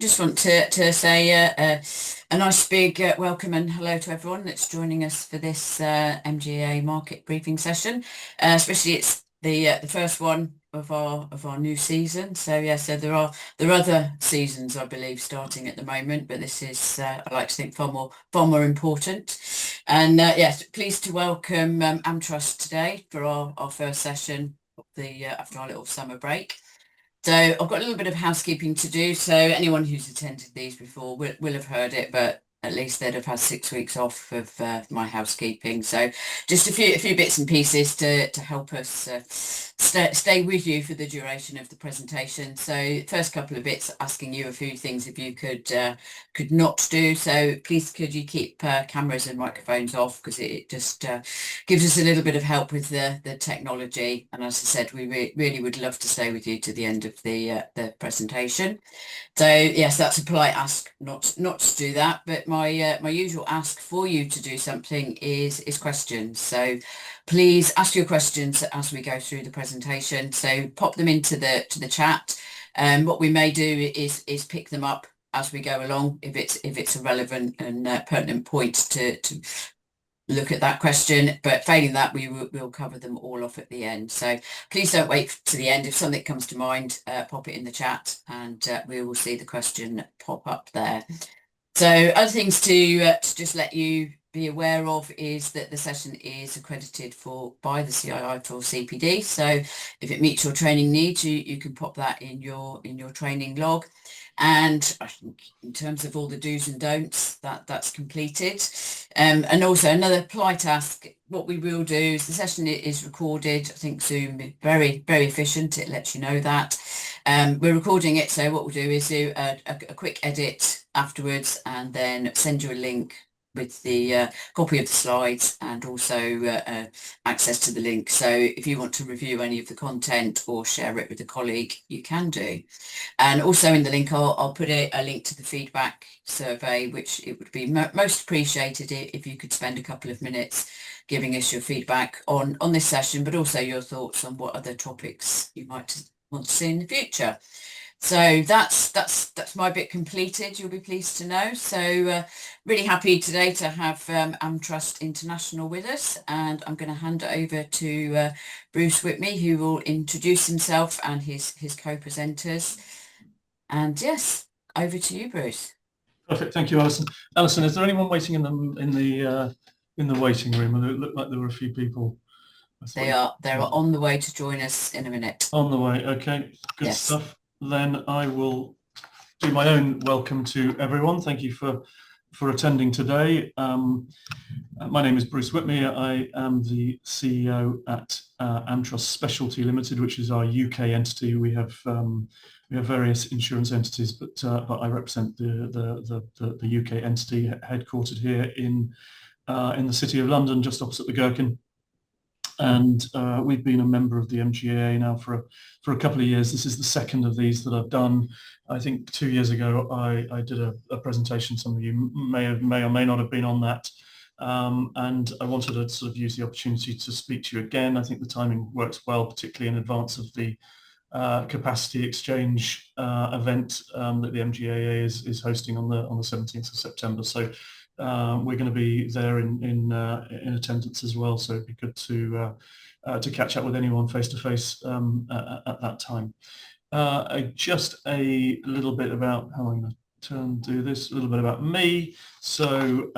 Just want to say a nice big welcome and hello to everyone that's joining us for this MGA market briefing session. Especially it's the first one of our new season. So yeah, so there are other seasons I believe starting at the moment, but this is I like to think far more important. And yes, pleased to welcome AmTrust today for our first session of the after our little summer break. So I've got a little bit of housekeeping to do. So anyone who's attended these before will have heard it, but at least they'd have had 6 weeks off of my housekeeping. So just a few bits and pieces to help us stay with you for the duration of the presentation. So first couple of bits, asking you a few things if you could not do. So please could you keep cameras and microphones off, because it just gives us a little bit of help with the technology. And as I said, we really would love to stay with you to the end of the presentation. So yes, that's a polite ask not to do that, but my usual ask for you to do something is questions. So please ask your questions as we go through the presentation. So pop them into the chat. What we may do is pick them up as we go along if it's a relevant and pertinent point to look at that question, but failing that, we'll cover them all off at the end. So please don't wait to the end. If something comes to mind, pop it in the chat, and we will see the question pop up there. So other things to just let you be aware of is that the session is accredited by the CII for CPD. So if it meets your training needs, you can pop that in your training log. And I think in terms of all the do's and don'ts, that's completed. And also another polite ask, what we will do is the session is recorded. I think Zoom is very, very efficient. It lets you know that. We're recording it, so what we'll do is do a quick edit afterwards and then send you a link with the copy of the slides and also access to the link. So if you want to review any of the content or share it with a colleague, you can do. And also in the link, I'll put a link to the feedback survey, which it would be most appreciated if you could spend a couple of minutes giving us your feedback on this session, but also your thoughts on what other topics you might want to see in the future. So that's my bit completed, you'll be pleased to know. So really happy today to have AmTrust International with us, and I'm going to hand it over to Bruce Whitney, who will introduce himself and his co-presenters. And yes, over to you, Bruce. Perfect, thank you, Alison. Alison, is there anyone waiting in the waiting room? It looked like there were a few people. They're on the way to join us in a minute. On the way, okay, good Yes. stuff. Then I will do my own welcome to everyone. Thank you for attending today. My name is Bruce Whitney. I am the CEO at AmTrust Specialty Limited, which is our UK entity. We have various insurance entities, but I represent the UK entity headquartered here in the City of London, just opposite the Gherkin. And we've been a member of the MGA now for a couple of years. This is the second of these that I've done. I think 2 years ago I did a presentation. Some of you may or may not have been on that. And I wanted to sort of use the opportunity to speak to you again. I think the timing works well, particularly in advance of the capacity exchange event that the MGA is hosting on the 17th of September. So we're going to be there in attendance as well. So it'd be good to catch up with anyone face to face at that time. Just a little bit about how I'm going to do this. A little bit about me. So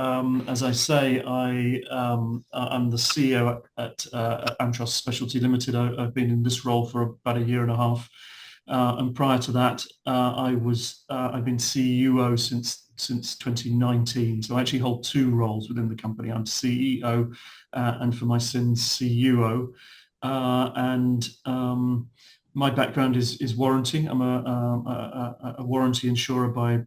as I say, I'm the CEO at AmTrust Specialty Limited. I've been in this role for about a year and a half. And prior to that, I've been CEO since 2019. So I actually hold two roles within the company. I'm CEO and for my sins, CUO. My background is warranty. I'm a warranty insurer by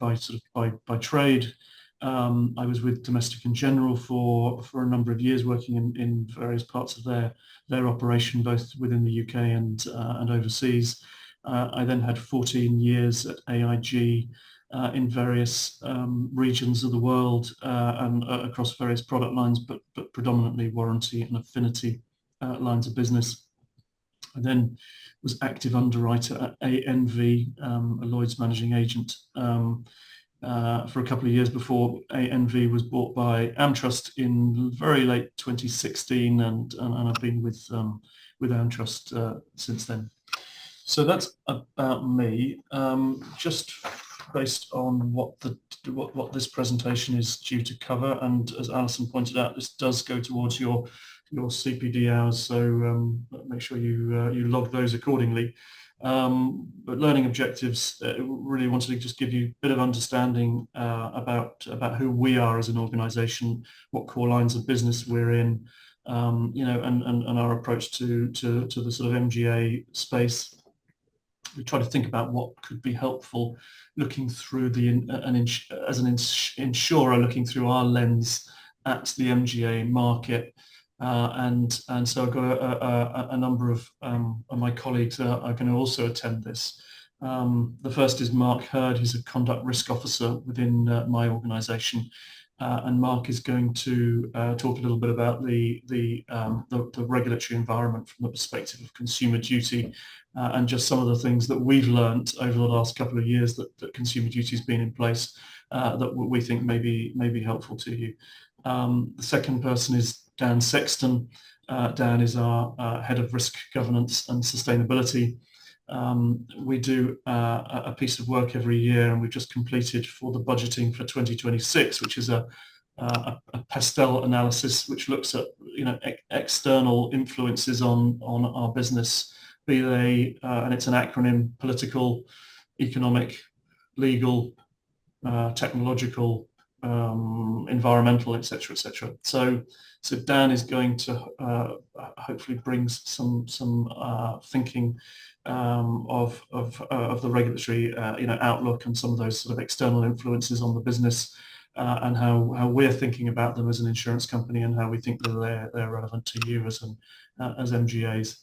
trade. I was with Domestic and General for a number of years, working in various parts of their operation, both within the UK and overseas. I then had 14 years at AIG in various regions of the world and across various product lines, but predominantly warranty and affinity lines of business. I then was active underwriter at ANV, a Lloyd's managing agent, for a couple of years before ANV was bought by AmTrust in very late 2016, and I've been with AmTrust since then. So that's about me. Just based on what this presentation is due to cover, and as Alison pointed out, this does go towards your CPD hours, so make sure you log those accordingly. But learning objectives, really wanted to just give you a bit of understanding about who we are as an organisation, what core lines of business we're in, and our approach to the sort of MGA space. We try to think about what could be helpful, looking through as an insurer, looking through our lens at the MGA market. And so I've got a number of my colleagues are going to also attend this. The first is Mark Hurd, who's a conduct risk officer within my organisation, and Mark is going to talk a little bit about the regulatory environment from the perspective of consumer duty, and just some of the things that we've learnt over the last couple of years that consumer duty has been in place that we think may be helpful to you. The second person is Dan Sexton. Dan is our head of risk governance and sustainability. We do a piece of work every year, and we've just completed for the budgeting for 2026, which is a pastel analysis which looks at external influences on our business, be they and it's an acronym: political, economic, legal, technological, environmental, etc., etc. So Dan is going to hopefully bring some thinking of the regulatory outlook and some of those sort of external influences on the business, and how we're thinking about them as an insurance company, and how we think that they're relevant to you as MGAs.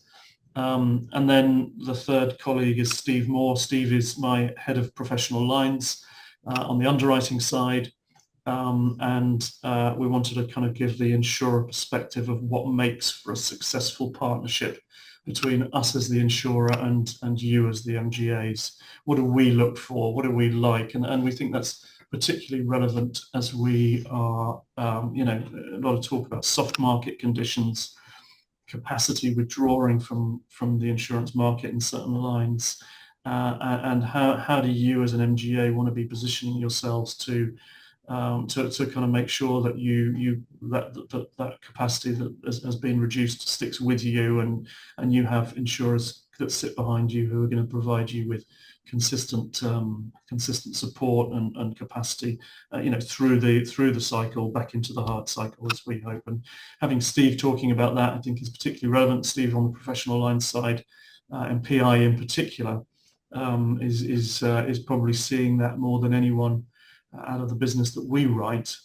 And then the third colleague is Steve Moore. Steve is my head of professional lines on the underwriting side. And we wanted to kind of give the insurer perspective of what makes for a successful partnership between us as the insurer and you as the MGAs. What do we look for? What do we like? And we think that's particularly relevant as we are, a lot of talk about soft market conditions, capacity withdrawing from the insurance market in certain lines, and how do you as an MGA want to be positioning yourselves to kind of make sure that that capacity that has been reduced sticks with you, and you have insurers that sit behind you who are going to provide you with consistent support and capacity, through the cycle back into the hard cycle, as we hope. And having Steve talking about that, I think, is particularly relevant. Steve on the professional lines side, and PI in particular, is probably seeing that more than anyone out of the business that we write.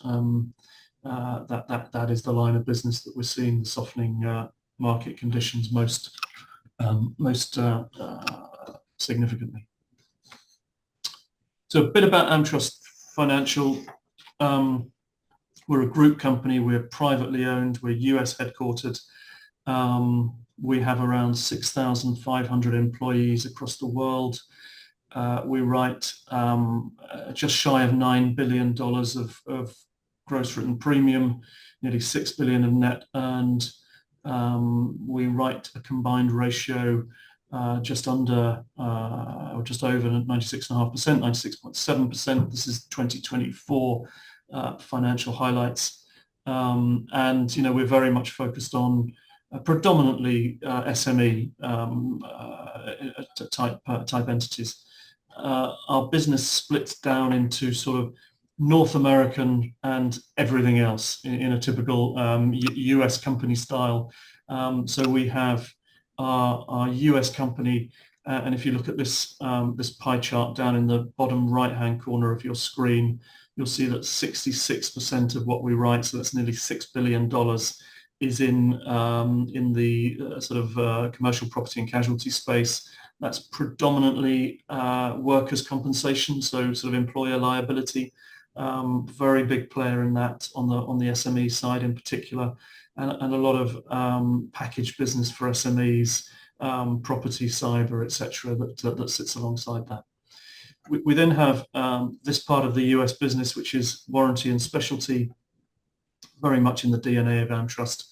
That is the line of business that we're seeing the softening market conditions most significantly. So a bit about AmTrust Financial. We're a group company. We're privately owned. We're US headquartered. We have around 6,500 employees across the world. We write just shy of $9 billion of gross written premium, nearly $6 billion of net earned. We write a combined ratio just under or just over 96.5%, 96.7%. This is 2024 financial highlights, and we're very much focused on predominantly SME type entities. Our business splits down into sort of North American and everything else in a typical US company style. So we have our US company, and if you look at this this pie chart down in the bottom right-hand corner of your screen, you'll see that 66% of what we write, so that's nearly $6 billion, is in the sort of commercial property and casualty space. That's predominantly workers' compensation, so sort of employer liability. Very big player in that on the SME side in particular, and a lot of package business for SMEs, property, cyber, etc. that sits alongside that. We then have this part of the US business, which is warranty and specialty, very much in the DNA of AmTrust.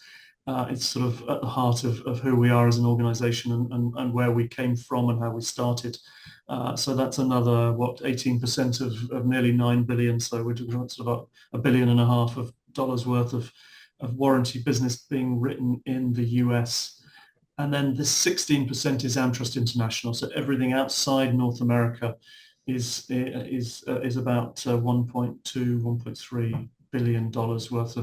It's sort of at the heart of who we are as an organisation and where we came from and how we started. So that's another, 18% of nearly 9 billion. So we're talking sort of about $1.5 billion of dollars worth of warranty business being written in the US. And then this 16% is AmTrust International. So everything outside North America is about 1.2, $1.3 billion worth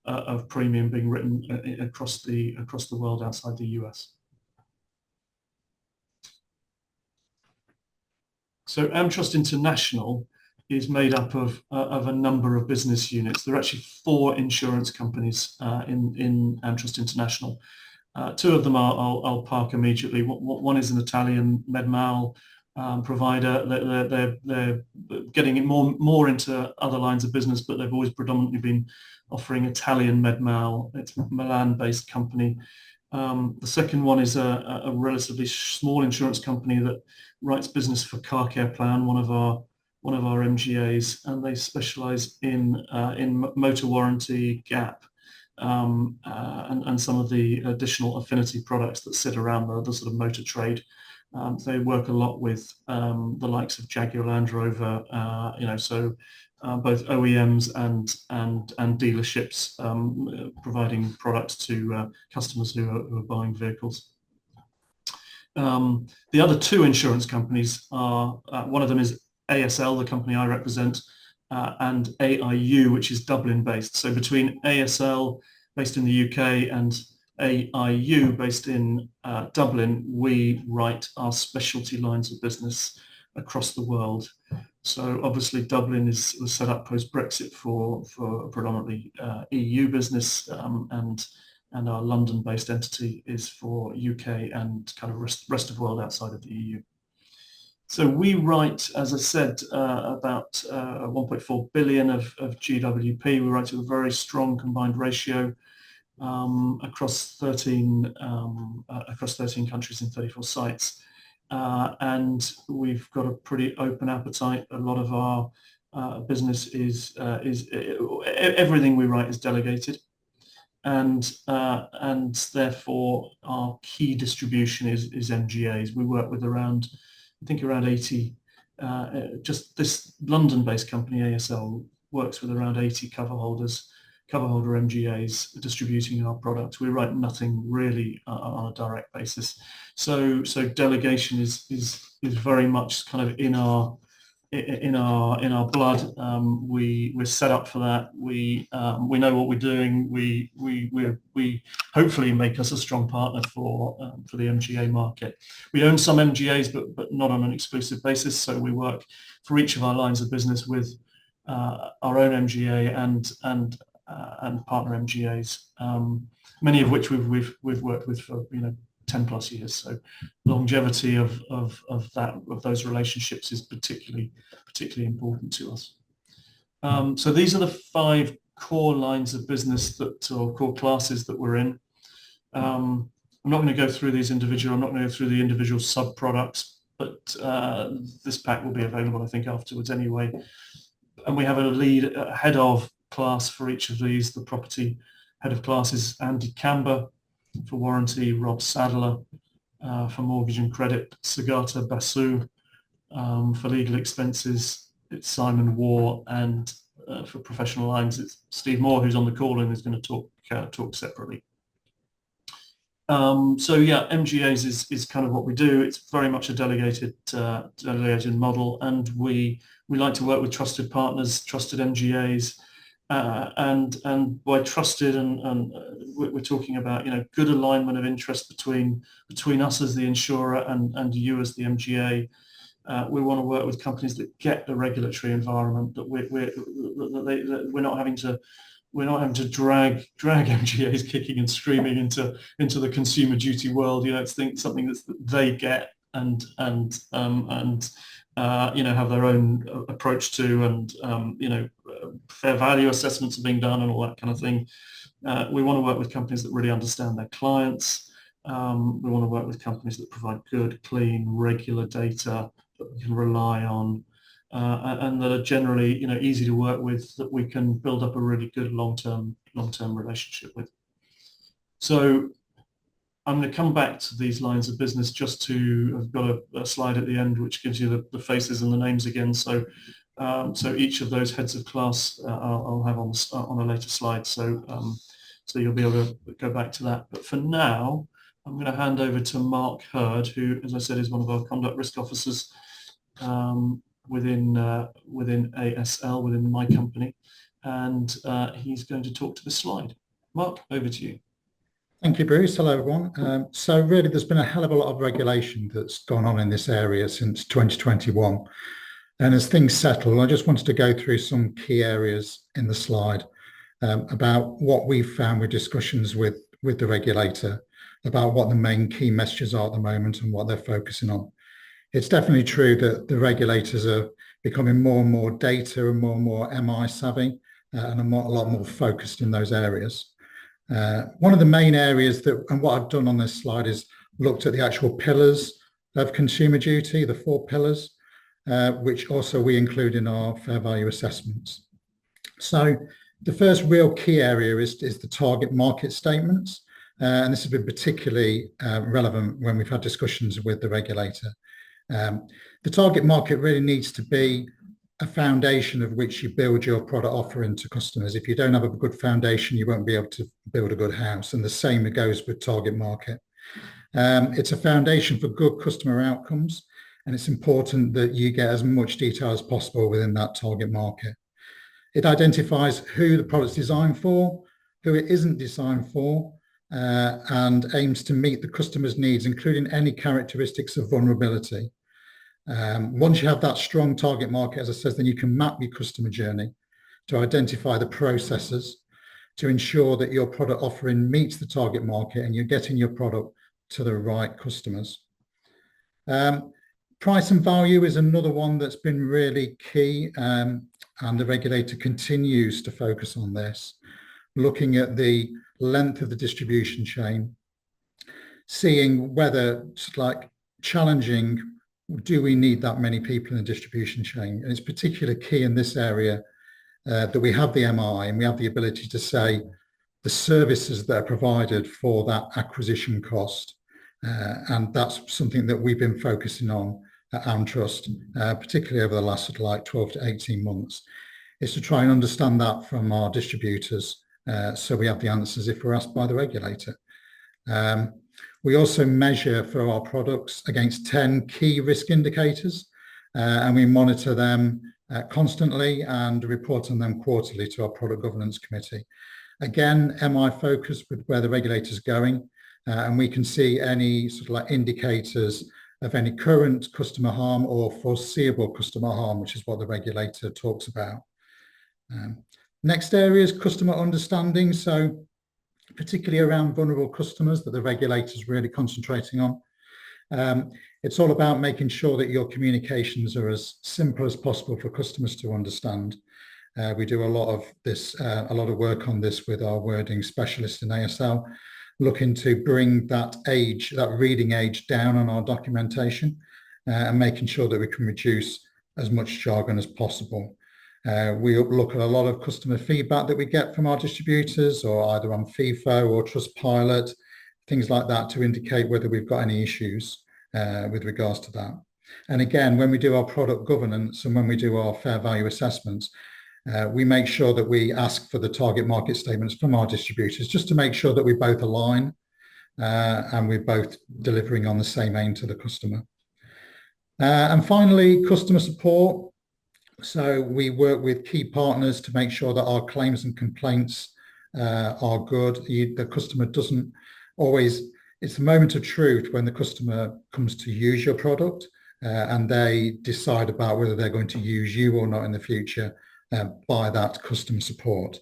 of premium being written across the world outside the US. So AmTrust International is made up of a number of business units. There are actually 4 insurance companies in AmTrust International. 2 of them I'll park immediately. One is an Italian med-mal provider. They're getting it more into other lines of business, but they've always predominantly been offering Italian med-mal. It's a Milan-based company. The second one is a relatively small insurance company that writes business for Car Care Plan, one of our MGAs, and they specialise in motor warranty, gap, and some of the additional affinity products that sit around the sort of motor trade. They work a lot with the likes of Jaguar Land Rover, so both OEMs and dealerships, providing products to customers who are buying vehicles. The other 2 insurance companies are, one of them is ASL, the company I represent, and AIU, which is Dublin based. So between ASL, based in the UK, and AIU, based in Dublin, we write our specialty lines of business across the world. So obviously Dublin was set up post-Brexit for predominantly EU business, and our London-based entity is for UK and kind of rest of the world outside of the EU. So we write, as I said, about 1.4 billion of GWP. We write with a very strong combined ratio across 13 countries in 34 sites, and we've got a pretty open appetite. A lot of our business is everything we write is delegated, and therefore our key distribution is MGAs. We work with around 80, just this London-based company, ASL, works with around 80 coverholder MGAs distributing our product. We write nothing really on a direct basis. So delegation is very much kind of in our blood. We're set up for that. We know what we're doing. We hopefully make us a strong partner for the MGA market. We own some MGAs, but not on an exclusive basis. So we work for each of our lines of business with our own MGA and partner MGAs, many of which we've worked with for 10 plus years. So longevity of those relationships is particularly important to us. So these are the 5 core lines of business or core classes that we're in. I'm not going to go through these individual. I'm not going to go through the individual sub products, but this pack will be available, I think, afterwards anyway. And we have a head of class for each of these. The property head of class is Andy Camber. For warranty, Rob Sadler. For mortgage and credit, Sagata Basu. For legal expenses, it's Simon War, and for professional lines, it's Steve Moore, who's on the call and is going to talk separately. So yeah, MGAs is kind of what we do. It's very much a delegated model, and we like to work with trusted partners, trusted MGAs. And by trusted, and we're talking about good alignment of interest between us as the insurer and you as the MGA. We want to work with companies that get the regulatory environment, that we're not having to drag MGAs kicking and screaming into the consumer duty world. It's something that they get and have their own approach to, and fair value assessments are being done and all that kind of thing. We want to work with companies that really understand their clients, We want to work with companies that provide good, clean, regular data that we can rely on, and that are generally, easy to work with, that we can build up a really good long-term relationship with. So I'm going to come back to these lines of business I've got a slide at the end which gives you the faces and the names again. So each of those heads of class I'll have on a later slide. So you'll be able to go back to that. But for now, I'm going to hand over to Mark Hurd, who, as I said, is one of our conduct risk officers within ASL, within my company, and he's going to talk to this slide. Mark, over to you. Thank you, Bruce. Hello, everyone. So really, there's been a hell of a lot of regulation that's gone on in this area since 2021. And as things settle, I just wanted to go through some key areas in the slide about what we've found with discussions with the regulator, about what the main key messages are at the moment and what they're focusing on. It's definitely true that the regulators are becoming more and more data and more MI savvy and a lot more focused in those areas. One of the main areas and what I've done on this slide is looked at the actual pillars of consumer duty, the 4 pillars, which also we include in our fair value assessments. So the first real key area is the target market statements. And this has been particularly relevant when we've had discussions with the regulator. The target market really needs to be a foundation of which you build your product offering to customers. If you don't have a good foundation, you won't be able to build a good house. And the same goes with target market. It's a foundation for good customer outcomes, and it's important that you get as much detail as possible within that target market. It identifies who the product's designed for, who it isn't designed for, and aims to meet the customer's needs, including any characteristics of vulnerability. Once you have that strong target market, as I said, then you can map your customer journey to identify the processes to ensure that your product offering meets the target market and you're getting your product to the right customers. Price and value is another one that's been really key, and the regulator continues to focus on this, looking at the length of the distribution chain, seeing whether it's like challenging, do we need that many people in the distribution chain? And it's particularly key in this area that we have the MI and we have the ability to say the services that are provided for that acquisition cost. And that's something that we've been focusing on at AmTrust, particularly over the last 12 to 18 months, is to try and understand that from our distributors so we have the answers if we're asked by the regulator. We also measure for our products against 10 key risk indicators, and we monitor them constantly and report on them quarterly to our product governance committee. Again, MI focused with where the regulator's going, and we can see any indicators of any current customer harm or foreseeable customer harm, which is what the regulator talks about. Next area is customer understanding. So particularly around vulnerable customers that the regulator is really concentrating on. It's all about making sure that your communications are as simple as possible for customers to understand. We do a lot of work on this with our wording specialist in ASL, looking to bring that reading age down on our documentation and making sure that we can reduce as much jargon as possible. We look at a lot of customer feedback that we get from our distributors, or either on FIFO or Trustpilot, things like that, to indicate whether we've got any issues with regards to that. And again, when we do our product governance and when we do our fair value assessments, we make sure that we ask for the target market statements from our distributors, just to make sure that we both align and we're both delivering on the same aim to the customer. And finally, customer support. So we work with key partners to make sure that our claims and complaints are good. The customer doesn't always, it's the moment of truth when the customer comes to use your product and they decide about whether they're going to use you or not in the future by that customer support.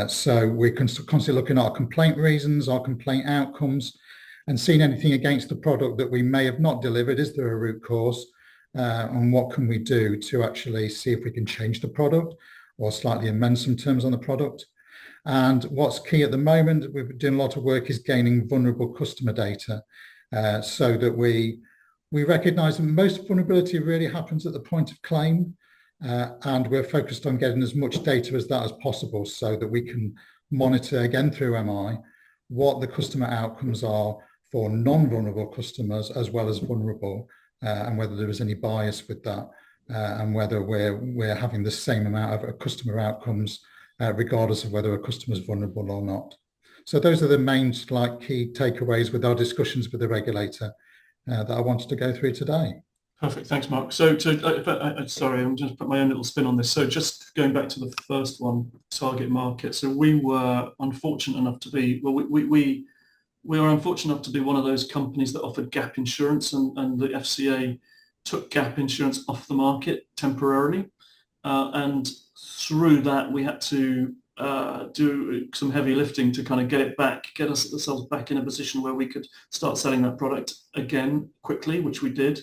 So we're constantly looking at our complaint reasons, our complaint outcomes, and seeing anything against the product that we may have not delivered. Is there a root cause? And what can we do to actually see if we can change the product or slightly amend some terms on the product? And what's key at the moment, we've been doing a lot of work, is gaining vulnerable customer data, so that we recognise that most vulnerability really happens at the point of claim, and we're focused on getting as much data as that as possible so that we can monitor, again through MI, what the customer outcomes are for non-vulnerable customers as well as vulnerable, and whether there is any bias with that, and whether we're having the same amount of customer outcomes regardless of whether a customer is vulnerable or not. So those are the main key takeaways with our discussions with the regulator that I wanted to go through today. Perfect, thanks, Mark. So, sorry, I'm just put my own little spin on this. So, just going back to the first one, target market. So, we were unfortunate enough to be, well, we were unfortunate enough to be one of those companies that offered gap insurance, and the FCA took gap insurance off the market temporarily, and through that we had to do some heavy lifting to kind of get ourselves back in a position where we could start selling that product again quickly, which we did.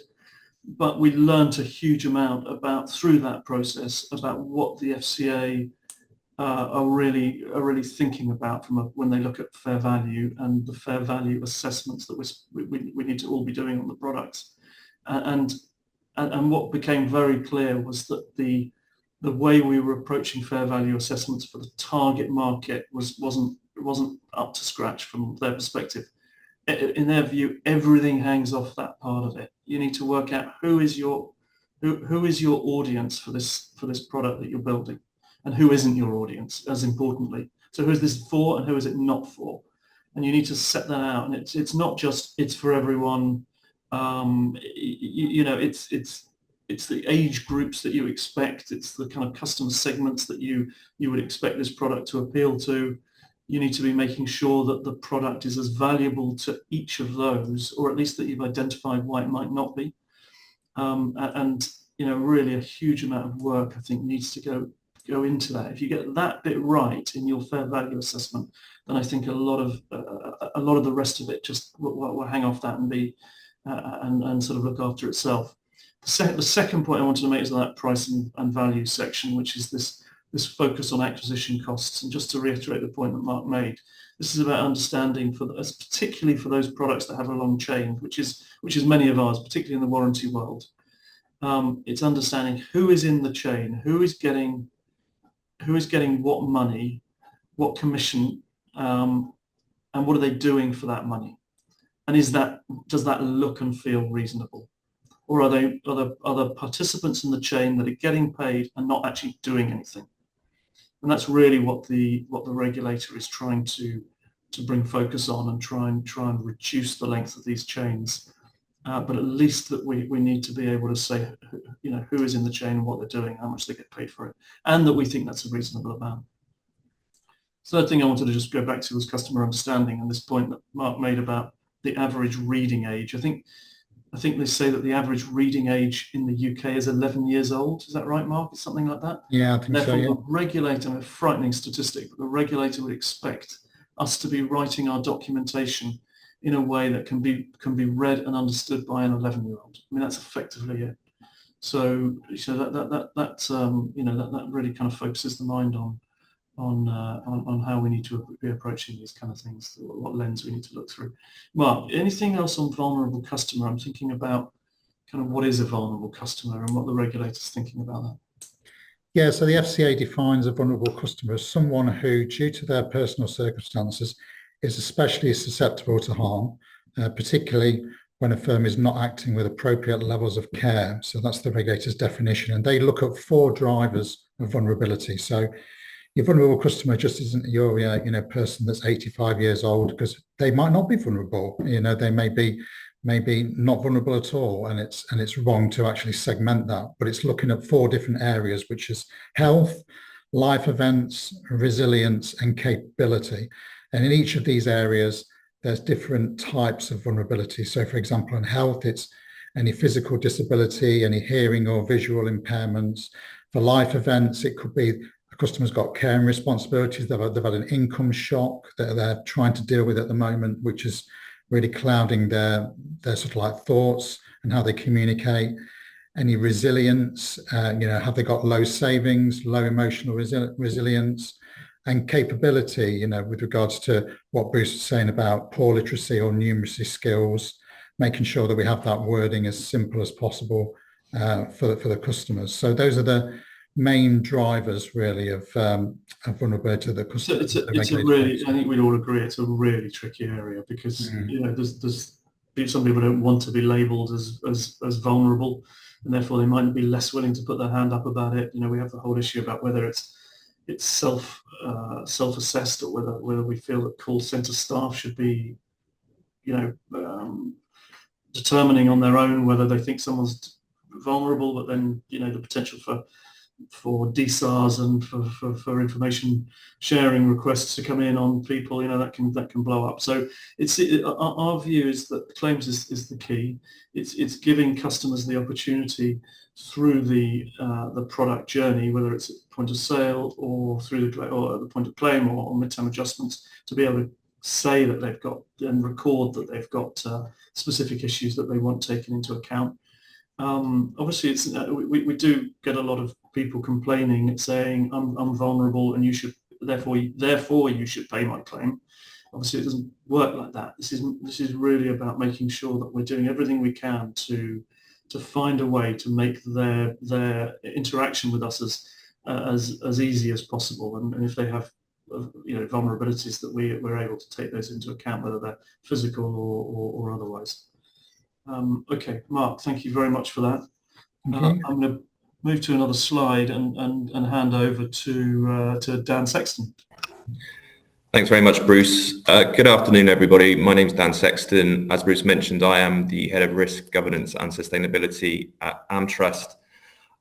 But we learned a huge amount through that process about what the FCA are really thinking about when they look at fair value and the fair value assessments that we need to all be doing on the products. And what became very clear was that the way we were approaching fair value assessments for the target market wasn't up to scratch from their perspective. In their view, everything hangs off that part of it. You need to work out who is your audience for this product that you're building, and who isn't your audience, as importantly. So who is this for and who is it not for? And you need to set that out. And it's not just it's for everyone. It's the age groups that you expect. It's the kind of customer segments that you would expect this product to appeal to. You need to be making sure that the product is as valuable to each of those, or at least that you've identified why it might not be. Really a huge amount of work, I think, needs to go into that. If you get that bit right in your fair value assessment, then I think a lot of the rest of it just will hang off that and be and sort of look after itself. The second point I wanted to make is that pricing and value section, which is this focus on acquisition costs. And just to reiterate the point that Mark made, this is about understanding, particularly for those products that have a long chain, which is many of ours, particularly in the warranty world. It's understanding who is in the chain, who is getting what money, what commission, and what are they doing for that money? And does that look and feel reasonable? Or are there participants in the chain that are getting paid and not actually doing anything? And that's really what the regulator is trying to bring focus on, and try and reduce the length of these chains. But at least that we need to be able to say, who is in the chain and what they're doing, how much they get paid for it, and that we think that's a reasonable amount. Third thing I wanted to just go back to was customer understanding, and this point that Mark made about the average reading age. I think they say that the average reading age in the UK is 11 years old. Is that right, Mark? It's something like that? Yeah, I think Therefore, so, yeah. the regulator, a frightening statistic, but the regulator would expect us to be writing our documentation in a way that can be read and understood by an 11-year-old. I mean, that's effectively it. So that really kind of focuses the mind on how we need to be approaching these kind of things, what lens we need to look through. Mark, anything else on vulnerable customer? I'm thinking about kind of what is a vulnerable customer and what the regulator's thinking about that. Yeah, so the FCA defines a vulnerable customer as someone who, due to their personal circumstances, is especially susceptible to harm, particularly when a firm is not acting with appropriate levels of care. So that's the regulator's definition. And they look at 4 drivers of vulnerability. So your vulnerable customer just isn't your person that's 85 years old, because they might not be vulnerable. They may be not vulnerable at all, and it's wrong to actually segment that. But it's looking at 4 different areas, which is health, life events, resilience, and capability. And in each of these areas, there's different types of vulnerability. So, for example, in health, it's any physical disability, any hearing or visual impairments. For life events, it could be a customer's got care and responsibilities. They've had an income shock that they're trying to deal with at the moment, which is really clouding their sort of like thoughts and how they communicate. Any resilience, have they got low savings, low emotional resilience? and capability, with regards to what Bruce was saying about poor literacy or numeracy skills, making sure that we have that wording as simple as possible for the customers. So those are the main drivers really of vulnerability that customers. It's a really, I think we'd all agree, it's a really tricky area because there's some people don't want to be labelled as vulnerable, and therefore they might be less willing to put their hand up about it. We have the whole issue about whether it's self-assessed or whether we feel that call centre staff should be determining on their own whether they think someone's vulnerable, but then the potential for DSARs and for information sharing requests to come in on people, that can blow up. So our view is that claims is the key. It's giving customers the opportunity through the product journey, whether it's at point of sale or through the point of claim or midterm adjustments, to be able to say that they've got and record that they've got specific issues that they want taken into account. Obviously, we do get a lot of people complaining, saying I'm vulnerable and you should therefore you should pay my claim. Obviously, it doesn't work like that. This is really about making sure that we're doing everything we can to find a way to make their interaction with us as easy as possible. And if they have vulnerabilities, that we're able to take those into account, whether they're physical or otherwise. Okay, Mark, thank you very much for that. I'm going to move to another slide and hand over to Dan Sexton. Thanks very much, Bruce. Good afternoon, everybody. My name is Dan Sexton. As Bruce mentioned, I am the Head of Risk, Governance and Sustainability at AmTrust.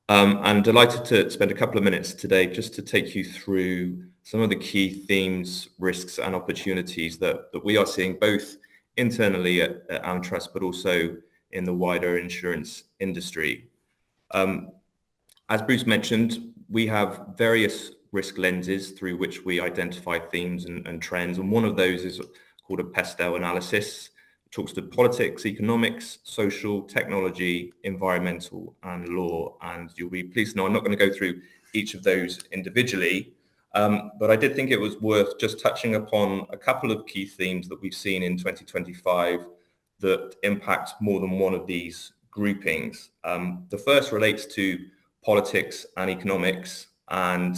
I'm delighted to spend a couple of minutes today just to take you through some of the key themes, risks and opportunities that we are seeing both internally at AmTrust, but also in the wider insurance industry. As Bruce mentioned, we have various risk lenses through which we identify themes and trends, and one of those is called a PESTEL analysis. It talks to politics, economics, social, technology, environmental and law, and you'll be pleased to know I'm not going to go through each of those individually, but I did think it was worth just touching upon a couple of key themes that we've seen in 2025 that impact more than one of these groupings. The first relates to politics and economics and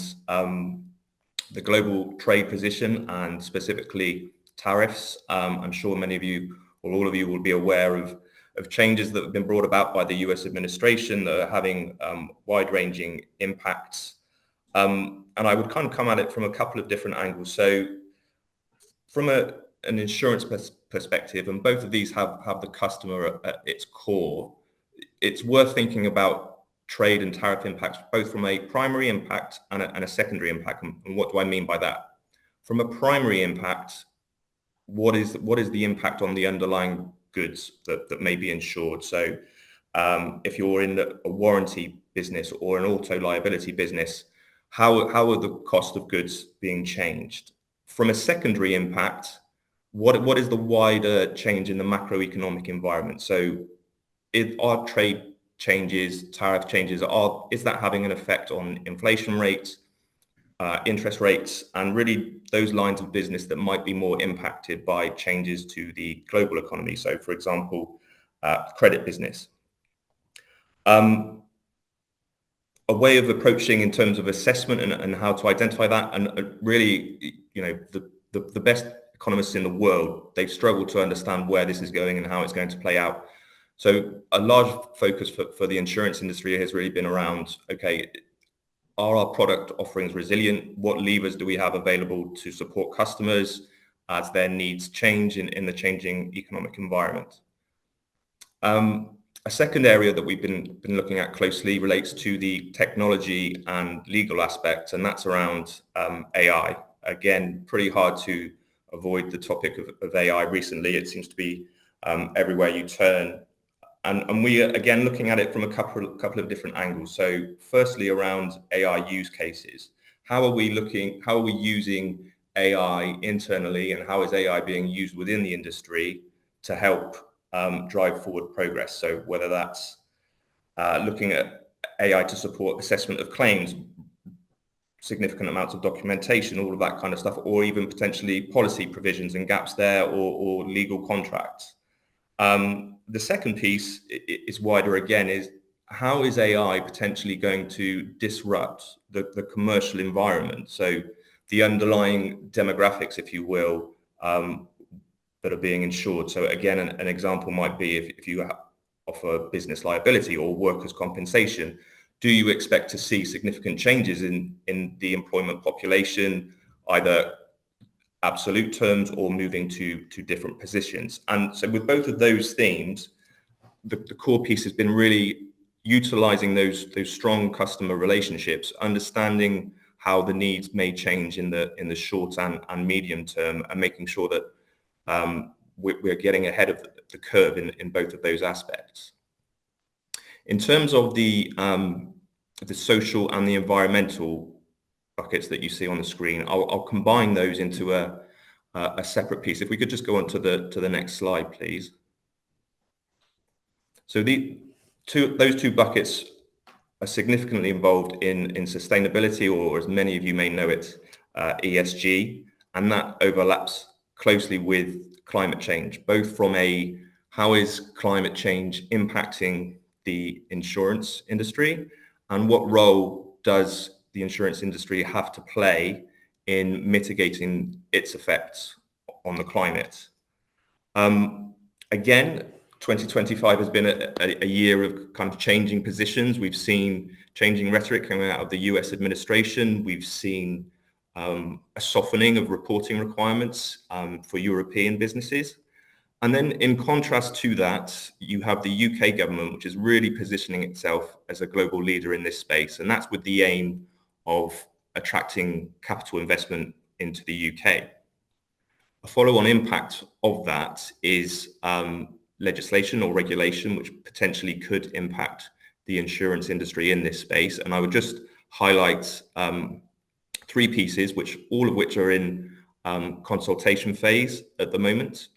the global trade position, and specifically tariffs. I'm sure many of you or all of you will be aware of changes that have been brought about by the US administration that are having wide-ranging impacts. And I would kind of come at it from a couple of different angles. So from an insurance perspective, and both of these have the customer at its core, it's worth thinking about trade and tariff impacts, both from a primary impact and a secondary impact. And what do I mean by that? From a primary impact, what is the impact on the underlying goods that may be insured? So if you're in a warranty business or an auto liability business, how are the cost of goods being changed? From a secondary impact, what is the wider change in the macroeconomic environment? So are trade changes, tariff changes, is that having an effect on inflation rates, interest rates, and really those lines of business that might be more impacted by changes to the global economy? So for example, credit business. A way of approaching in terms of assessment and how to identify that, and really, the best economists in the world, they've struggled to understand where this is going and how it's going to play out. So a large focus for the insurance industry has really been around, okay, are our product offerings resilient? What levers do we have available to support customers as their needs change in the changing economic environment? A second area that we've been looking at closely relates to the technology and legal aspects, and that's around AI. Again, pretty hard to avoid the topic of AI recently. It seems to be everywhere you turn. And we are, again, looking at it from a couple of different angles. So firstly, around AI use cases. How are we using AI internally, and how is AI being used within the industry to help drive forward progress? So whether that's looking at AI to support assessment of claims, significant amounts of documentation, all of that kind of stuff, or even potentially policy provisions and gaps there, or legal contracts. The second piece is wider again, is how is AI potentially going to disrupt the commercial environment? So the underlying demographics, if you will, that are being insured. So again, an example might be if you offer business liability or workers' compensation, do you expect to see significant changes in the employment population, either absolute terms or moving to different positions? And so with both of those themes, the core piece has been really utilizing those strong customer relationships, understanding how the needs may change in the short and medium term, and making sure that we're getting ahead of the curve in both of those aspects. In terms of the social and the environmental buckets that you see on the screen, I'll combine those into a separate piece. If we could just go on to the next slide, please. So those two buckets are significantly involved in sustainability, or as many of you may know it, ESG, and that overlaps closely with climate change, both from how is climate change impacting the insurance industry, and what role does the insurance industry have to play in mitigating its effects on the climate. Again, 2025 has been a year of kind of changing positions. We've seen changing rhetoric coming out of the US administration. We've seen a softening of reporting requirements for European businesses. And then in contrast to that, you have the UK government, which is really positioning itself as a global leader in this space. And that's with the aim of attracting capital investment into the UK. A follow-on impact of that is legislation or regulation, which potentially could impact the insurance industry in this space. And I would just highlight three pieces, all of which are in consultation phase at the moment,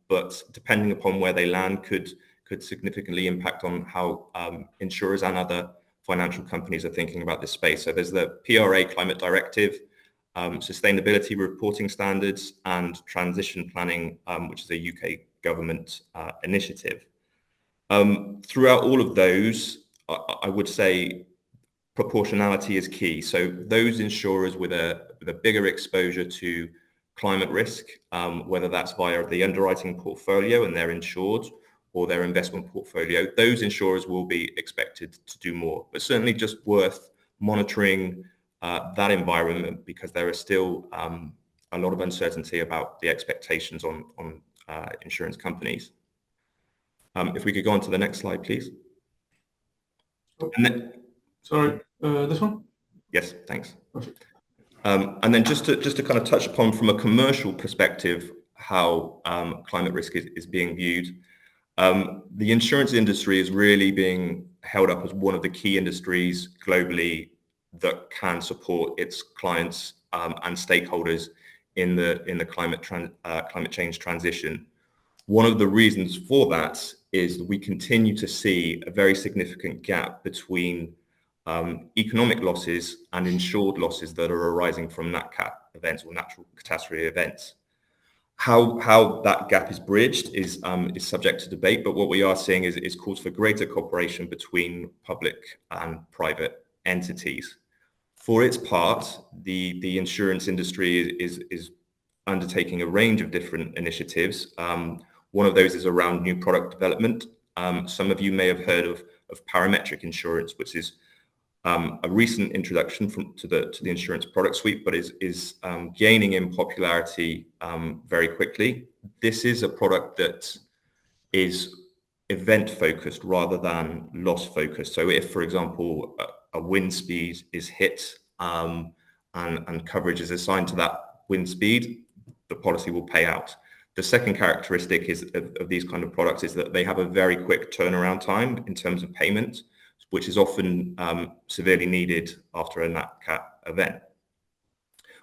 but depending upon where they land, could significantly impact on how insurers and other financial companies are thinking about this space. So there's the PRA Climate Directive, sustainability reporting standards, and transition planning, which is a UK government initiative. Throughout all of those, I would say proportionality is key. So those insurers with a bigger exposure to climate risk, whether that's via the underwriting portfolio and they're insured, or their investment portfolio, those insurers will be expected to do more. But certainly just worth monitoring that environment, because there is still a lot of uncertainty about the expectations on insurance companies. If we could go on to the next slide, please. And then, sorry, this one? Yes, thanks. Perfect. And then just to kind of touch upon from a commercial perspective how climate risk is being viewed. The insurance industry is really being held up as one of the key industries globally that can support its clients and stakeholders in the climate change transition. One of the reasons for that is that we continue to see a very significant gap between economic losses and insured losses that are arising from NatCat events or natural catastrophe events. How that gap is bridged is subject to debate, but what we are seeing is calls for greater cooperation between public and private entities. For its part, the insurance industry is undertaking a range of different initiatives. One of those is around new product development. Some of you may have heard of parametric insurance, which is a recent introduction to the insurance product suite, but is gaining in popularity very quickly. This is a product that is event focused rather than loss focused. So if, for example, a wind speed is hit and coverage is assigned to that wind speed, the policy will pay out. The second characteristic of these kind of products is that they have a very quick turnaround time in terms of payment, which is often severely needed after a NatCat event.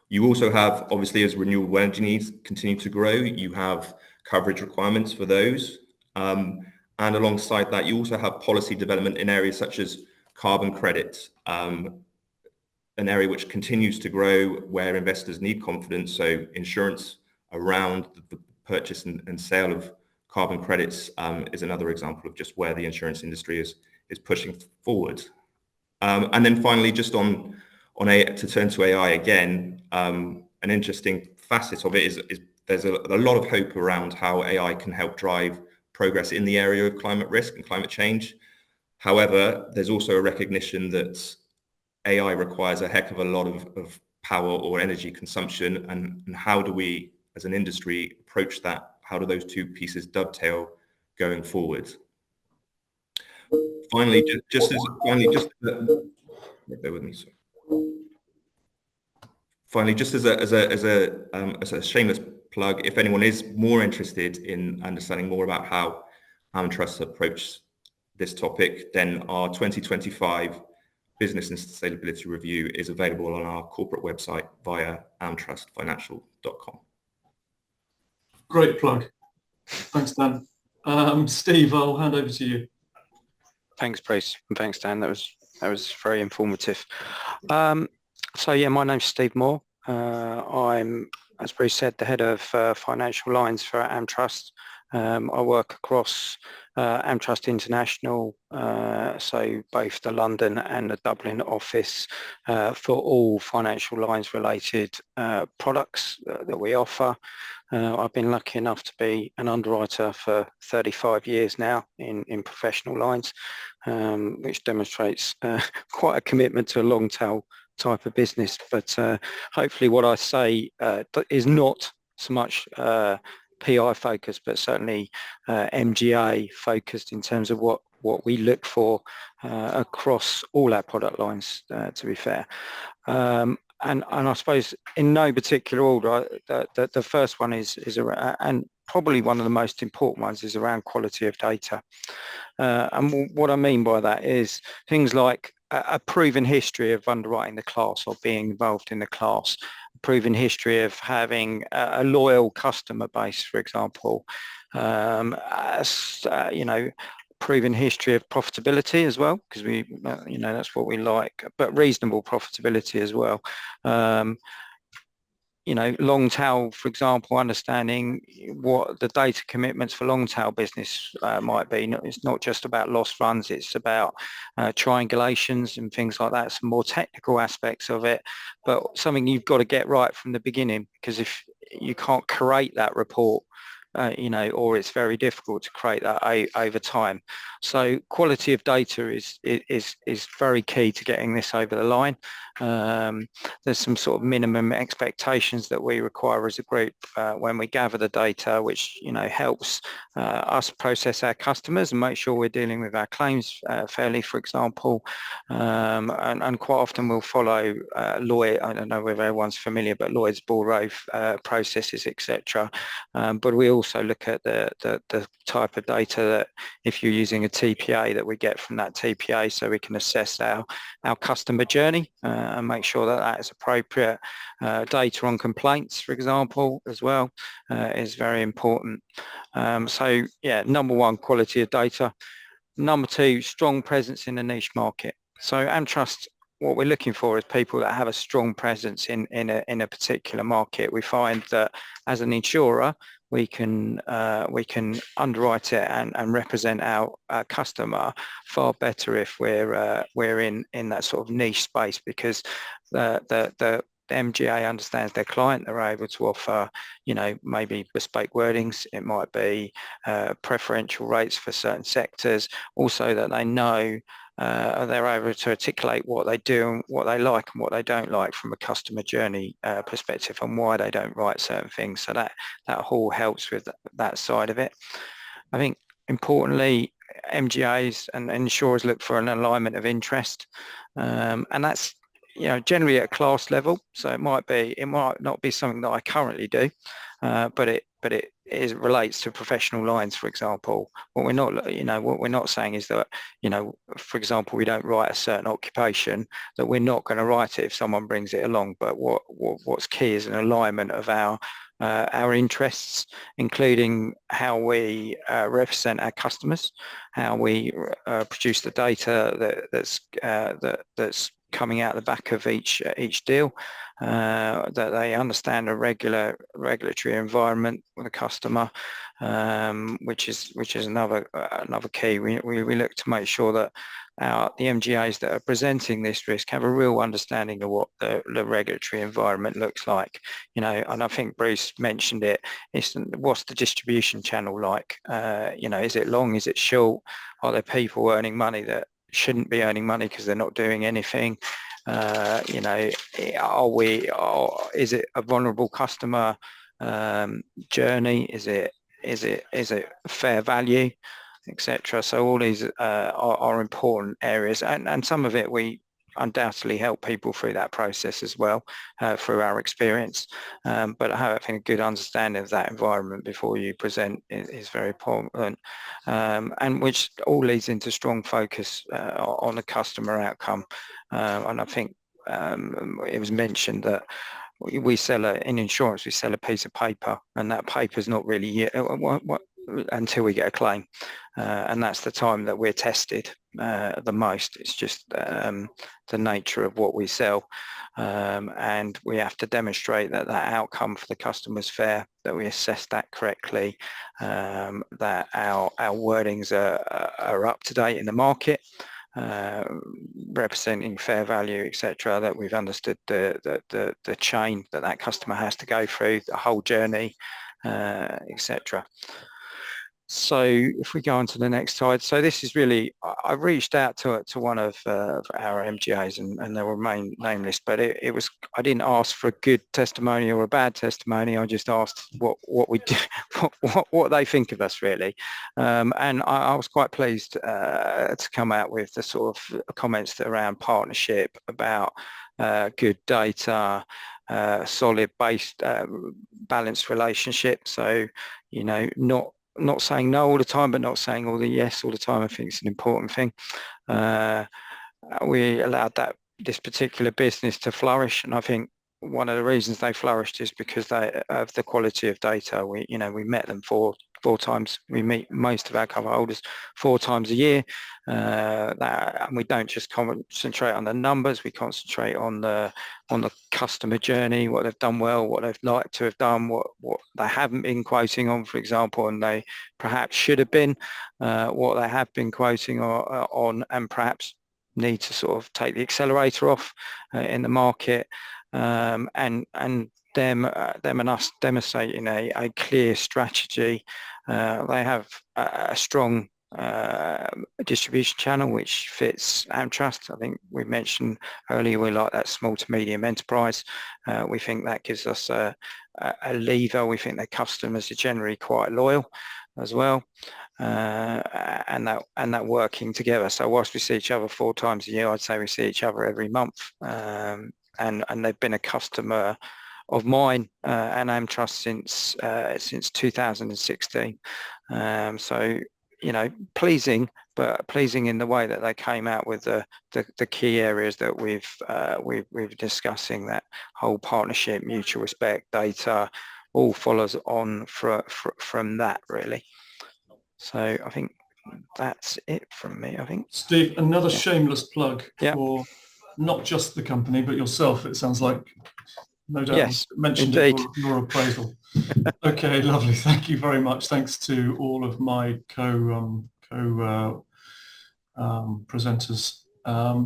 You also have, obviously, as renewable energy needs continue to grow, you have coverage requirements for those. And alongside that, you also have policy development in areas such as carbon credits, an area which continues to grow, where investors need confidence. So insurance around the purchase and sale of carbon credits is another example of just where the insurance industry is pushing forward. And then finally, just on to turn to AI again, an interesting facet of it is there's a lot of hope around how AI can help drive progress in the area of climate risk and climate change. However, there's also a recognition that AI requires a heck of a lot of power or energy consumption, and how do we as an industry approach that? How do those two pieces dovetail going forward? Finally, bear with me. Sorry. Finally, just as a shameless plug, if anyone is more interested in understanding more about how AmTrust approach this topic, then our 2025 Business and Sustainability Review is available on our corporate website via amtrustfinancial.com. Great plug. Thanks, Dan. Steve, I'll hand over to you. Thanks, Bruce, and thanks, Dan. That was very informative. So yeah, my name's Steve Moore. I'm, as Bruce said, the head of financial lines for AmTrust. I work across AmTrust International, so both the London and the Dublin office, for all financial lines related products that we offer. I've been lucky enough to be an underwriter for 35 years now in professional lines, which demonstrates quite a commitment to a long tail type of business. But hopefully what I say is not so much PI focused, but certainly MGA focused in terms of what we look for across all our product lines, to be fair. And I suppose in no particular order, the first one is around, and probably one of the most important ones is around quality of data. And what I mean by that is things like a proven history of underwriting the class or being involved in the class, a proven history of having a loyal customer base, for example, you know, proven history of profitability as well, because we, you know, that's what we like, but reasonable profitability as well. You know, long tail, for example, understanding what the data commitments for long tail business might be. It's not just about loss runs, it's about triangulations and things like that, some more technical aspects of it, but something you've got to get right from the beginning, because if you can't create that report, you know, or it's very difficult to create that over time. So quality of data is very key to getting this over the line. There's some sort of minimum expectations that we require as a group when we gather the data, which, you know, helps us process our customers and make sure we're dealing with our claims fairly, for example. And quite often we'll follow Lloyd, I don't know whether everyone's familiar, but Lloyd's Bureau processes, etc. But we also look at the type of data that, if you're using a TPA, that we get from that TPA, so we can assess our customer journey and make sure that that is appropriate. Data on complaints, for example, as well, is very important. So yeah, number one, quality of data. Number two, strong presence in a niche market. So AmTrust, what we're looking for is people that have a strong presence in a particular market. We find that as an insurer, we can underwrite it and represent our customer far better if we're in that sort of niche space, because the MGA understands their client. They're able to offer, you know, maybe bespoke wordings. It might be preferential rates for certain sectors. Also that they know they're able to articulate what they do and what they like and what they don't like from a customer journey perspective, and why they don't write certain things. So that all helps with that side of it. I think importantly, MGAs and insurers look for an alignment of interest, and that's, you know, generally at class level. So it might not be something that I currently do, but it relates to professional lines, for example. What we're not saying is that, you know, for example, we don't write a certain occupation, that we're not going to write it if someone brings it along. But what's key is an alignment of our interests, including how we represent our customers, how we produce the data that's coming out the back of each deal, that they understand a regulatory environment with a customer, which is another key. We look to make sure that the MGAs that are presenting this risk have a real understanding of what the regulatory environment looks like. And I think Bruce mentioned it. What's the distribution channel like? Is it long? Is it short? Are there people earning money that shouldn't be earning money because they're not doing anything? Is it a vulnerable customer journey? Is it fair value, etc.? So all these are important areas, and some of it we undoubtedly help people through that process as well, through our experience. But having a good understanding of that environment before you present is very important, and which all leads into strong focus on the customer outcome. And I think it was mentioned that we sell in insurance, we sell a piece of paper, and that paper is not really until we get a claim, and that's the time that we're tested the most. It's just the nature of what we sell, and we have to demonstrate that outcome for the customer is fair, that we assess that correctly, that our wordings are up to date in the market, representing fair value, etc., that we've understood the chain that customer has to go through, the whole journey, etc. So if we go on to the next slide, so this is really, I reached out to one of our MGAs, and they were nameless, but it was, I didn't ask for a good testimony or a bad testimony. I just asked what we do, what they think of us, really. And I was quite pleased to come out with the sort of comments around partnership, about good data, solid based balanced relationship. So, not saying no all the time, but not saying all the yes all the time. I think it's an important thing. We allowed this particular business to flourish, and I think one of the reasons they flourished is because of the quality of data. We met them four times. We meet most of our cover holders 4 times a year, and we don't just concentrate on the numbers. We concentrate on the customer journey, what they've done well, what they've liked to have done, what they haven't been quoting on, for example, and they perhaps should have been, what they have been quoting on, and perhaps need to sort of take the accelerator off in the market, and them and us demonstrating a clear strategy. They have a strong distribution channel which fits AmTrust. I think we mentioned earlier we like that small to medium enterprise. We think that gives us a lever. We think their customers are generally quite loyal as well, and that working together. So whilst we see each other 4 times a year, I'd say we see each other every month, and they've been a customer of mine and AmTrust since 2016. So pleasing, but pleasing in the way that they came out with the key areas that we've discussing, that whole partnership, mutual respect, data, all follows on from that, really. So I think that's it from me. I think, Steve, another shameless plug for not just the company but yourself. It sounds like, no doubt, yes, mentioned indeed. it for your appraisal. Okay, lovely. Thank you very much. Thanks to all of my presenters.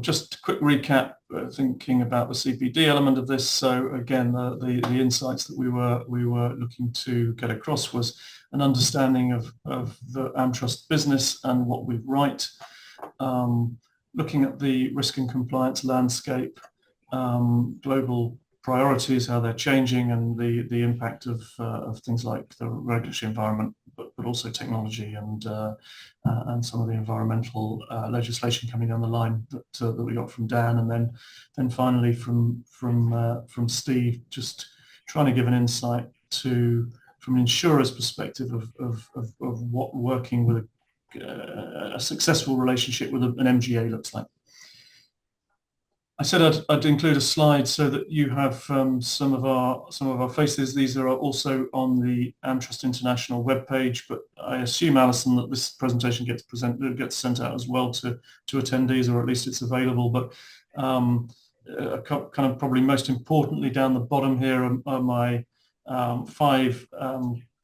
Just a quick recap, thinking about the CPD element of this. So again, the insights that we were looking to get across was an understanding of the AmTrust business and what we write, looking at the risk and compliance landscape, global priorities, how they're changing, and the impact of things like the regulatory environment, but also technology and some of the environmental legislation coming down the line that we got from Dan, and then finally from Steve, just trying to give an insight from an insurer's perspective of what working with a successful relationship with an MGA looks like. I said I'd include a slide so that you have some of our faces. These are also on the AmTrust International webpage, but I assume, Alison, that this presentation gets sent out as well to attendees, or at least it's available. But kind of probably most importantly, down the bottom here are my 5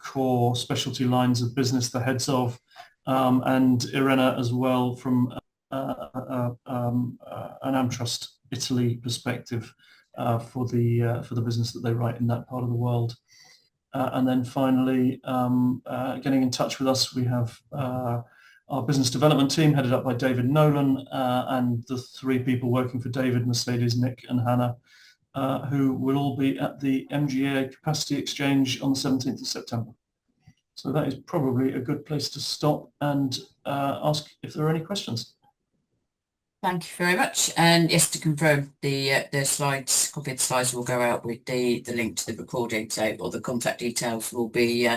core specialty lines of business, the heads of, and Irena as well from an AmTrust Italy perspective for the business that they write in that part of the world. And then finally, getting in touch with us, we have our business development team headed up by David Nolan, and the 3 people working for David, Mercedes, Nick and Hannah, who will all be at the MGA Capacity Exchange on the 17th of September. So that is probably a good place to stop and ask if there are any questions. Thank you very much. And yes, to confirm, the slides, copy of the slides will go out with the link to the recording, so all the contact details will be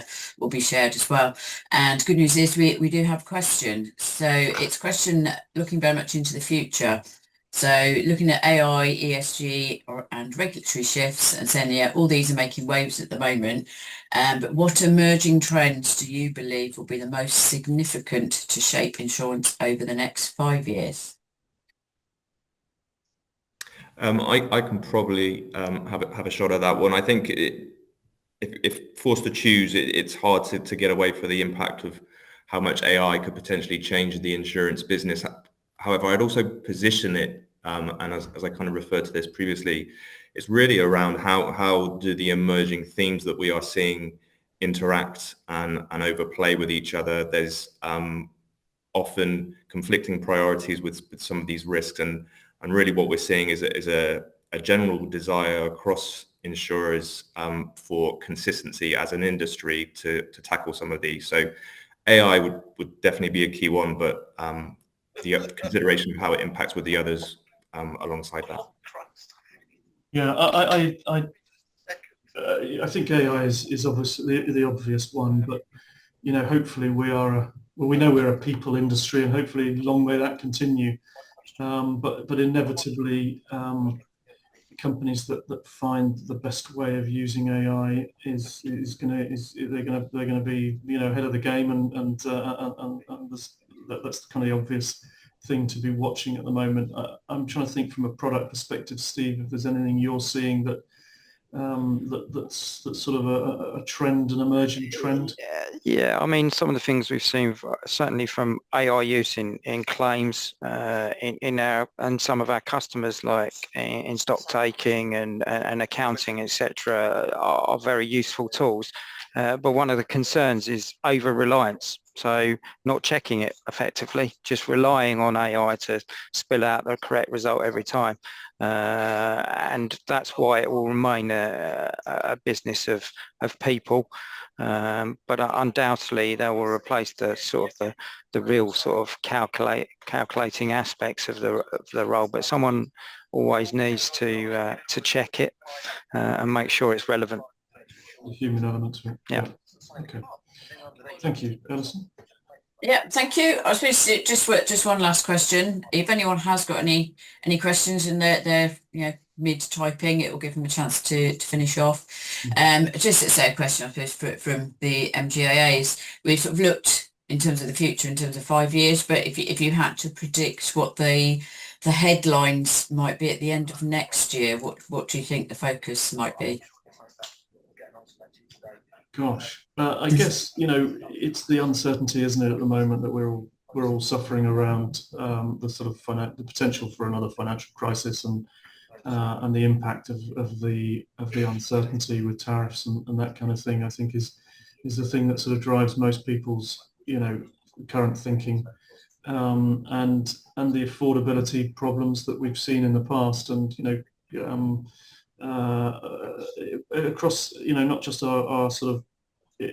shared as well. And good news is we do have a question. So it's a question looking very much into the future. So looking at AI, ESG and regulatory shifts, and saying, yeah, all these are making waves at the moment. But what emerging trends do you believe will be the most significant to shape insurance over the next 5 years? I can probably have a shot at that one. I think if forced to choose, it's hard to get away from the impact of how much AI could potentially change the insurance business. However, I'd also position it, and as I kind of referred to this previously, it's really around how do the emerging themes that we are seeing interact and overplay with each other. There's often conflicting priorities with some of these risks, and really what we're seeing is a general desire across insurers for consistency as an industry to tackle some of these. So AI would definitely be a key one, but the consideration of how it impacts with the others alongside that. Yeah, I think AI is obviously the obvious one, but hopefully we know we're a people industry, and hopefully long may that continue. But inevitably, companies that find the best way of using AI they're going to be ahead of the game, and that's kind of the obvious thing to be watching at the moment. I'm trying to think from a product perspective, Steve, if there's anything you're seeing that's sort of a trend, an emerging trend. Yeah, I mean, some of the things we've seen certainly from AI use in claims in our and some of our customers, like in stock taking and accounting, etc., are very useful tools. But one of the concerns is over-reliance. So not checking it effectively, just relying on AI to spill out the correct result every time. And that's why it will remain a business of people. But undoubtedly they will replace the sort of the real sort of calculating aspects of the role. But someone always needs to check it and make sure it's relevant. The human element to it. Yeah. Okay. Thank you, Alison. Yeah, thank you. I suppose just one last question. If anyone has got any questions and they're mid typing, it will give them a chance to finish off. Just to say a question, I suppose, from the MGAs. We've sort of looked in terms of the future, in terms of 5 years, but if you had to predict what the headlines might be at the end of next year, what do you think the focus might be? Gosh, I guess it's the uncertainty, isn't it, at the moment, that we're all suffering around the sort of the potential for another financial crisis, and the impact of the uncertainty with tariffs and that kind of thing. I think is the thing that sort of drives most people's current thinking, and the affordability problems that we've seen in the past, and across not just our sort of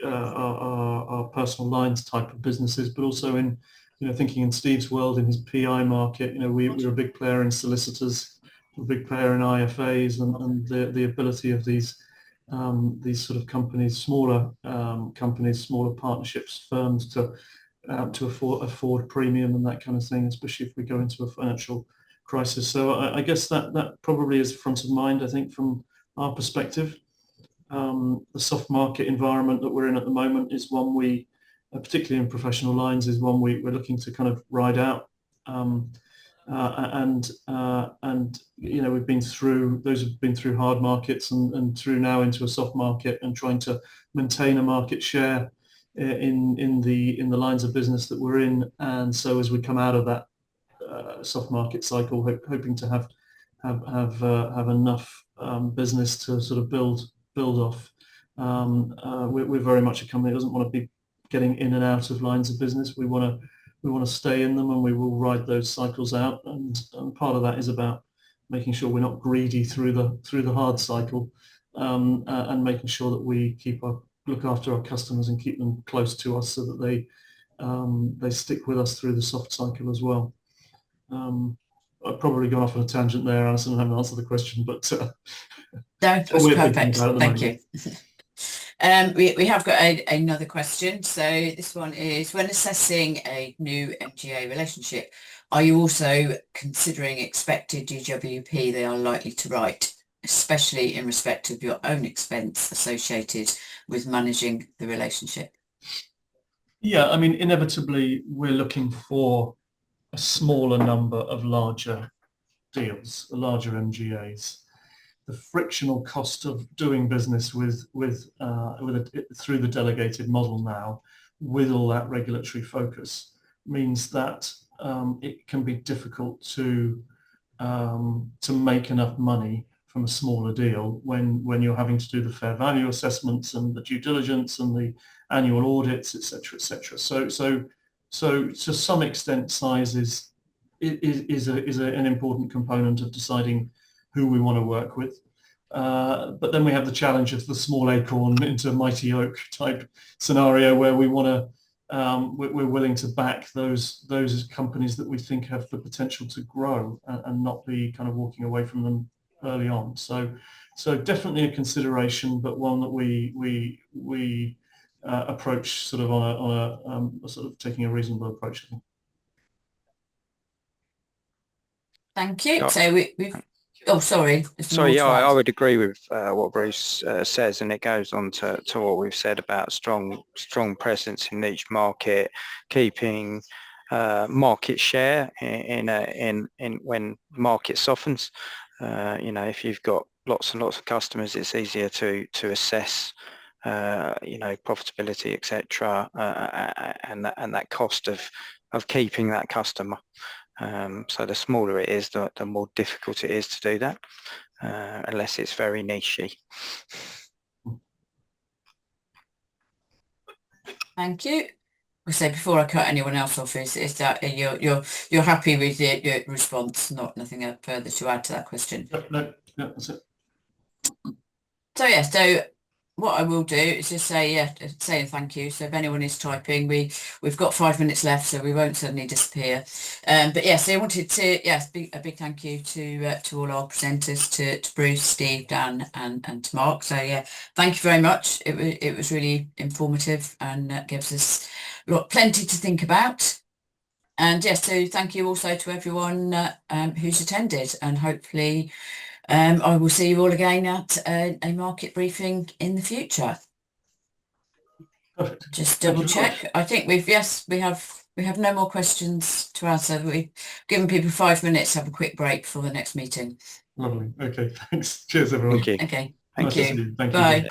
our personal lines type of businesses, but also in thinking in Steve's world, in his PI market. We're a big player in solicitors, we're a big player in IFAs, and the ability of these sort of companies, smaller companies, smaller partnerships, firms to afford premium and that kind of thing, especially if we go into a financial crisis. So I guess that probably is front of mind, I think, from our perspective. The soft market environment that we're in at the moment is one we, particularly in professional lines, is one we're looking to kind of ride out. And we've been through, those have been through hard markets and through now into a soft market and trying to maintain a market share in the lines of business that we're in. And so as we come out of that soft market cycle, hoping to have enough business to sort of build off. We're very much a company that doesn't want to be getting in and out of lines of business. We want to stay in them, and we will ride those cycles out. And part of that is about making sure we're not greedy through the hard cycle, and making sure that we look after our customers and keep them close to us so that they stick with us through the soft cycle as well. I've probably gone off on a tangent there, Alison, and haven't answered the question, but no, that's perfect. Thank you. We have got another question. So this one is, when assessing a new MGA relationship, are you also considering expected GWP they are likely to write, especially in respect of your own expense associated with managing the relationship? Yeah, I mean, inevitably we're looking for a smaller number of larger deals, larger MGAs. The frictional cost of doing business through the delegated model now, with all that regulatory focus, means that it can be difficult to make enough money from a smaller deal when you're having to do the fair value assessments and the due diligence and the annual audits, etc., etc. So to some extent, size is an important component of deciding who we want to work with. But then we have the challenge of the small acorn into mighty oak type scenario, where we're willing to back those companies that we think have the potential to grow and not be kind of walking away from them early on. So definitely a consideration, but one that we approach sort of on a sort of taking a reasonable approach, I think. Thank you. So we've oh, sorry. Sorry, yeah, I would agree with what Bruce says, and it goes on to what we've said about strong presence in each market, keeping market share in when market softens. If you've got lots and lots of customers, it's easier to assess profitability, etc., and that cost of keeping that customer. So the smaller it is, the more difficult it is to do that, unless it's very niche-y. Thank you. I say before I cut anyone else off, is that you're happy with your response? Nothing further to add to that question. No, that's it. So yeah, so what I will do is just say thank you. So if anyone is typing, we've got 5 minutes left, so we won't suddenly disappear. But yeah, so I wanted to a big thank you to all our presenters, to Bruce, Steve, Dan, and to Mark. So yeah, thank you very much. It was really informative and gives us plenty to think about. And yes, so thank you also to everyone who's attended, and hopefully I will see you all again at a market briefing in the future. Perfect. Just double check. I think we have no more questions to answer. We've given people 5 minutes to have a quick break for the next meeting. Lovely. Okay, thanks. Cheers, everyone. Thank you. Okay, thank Nice to see you. you. Thank you. Bye.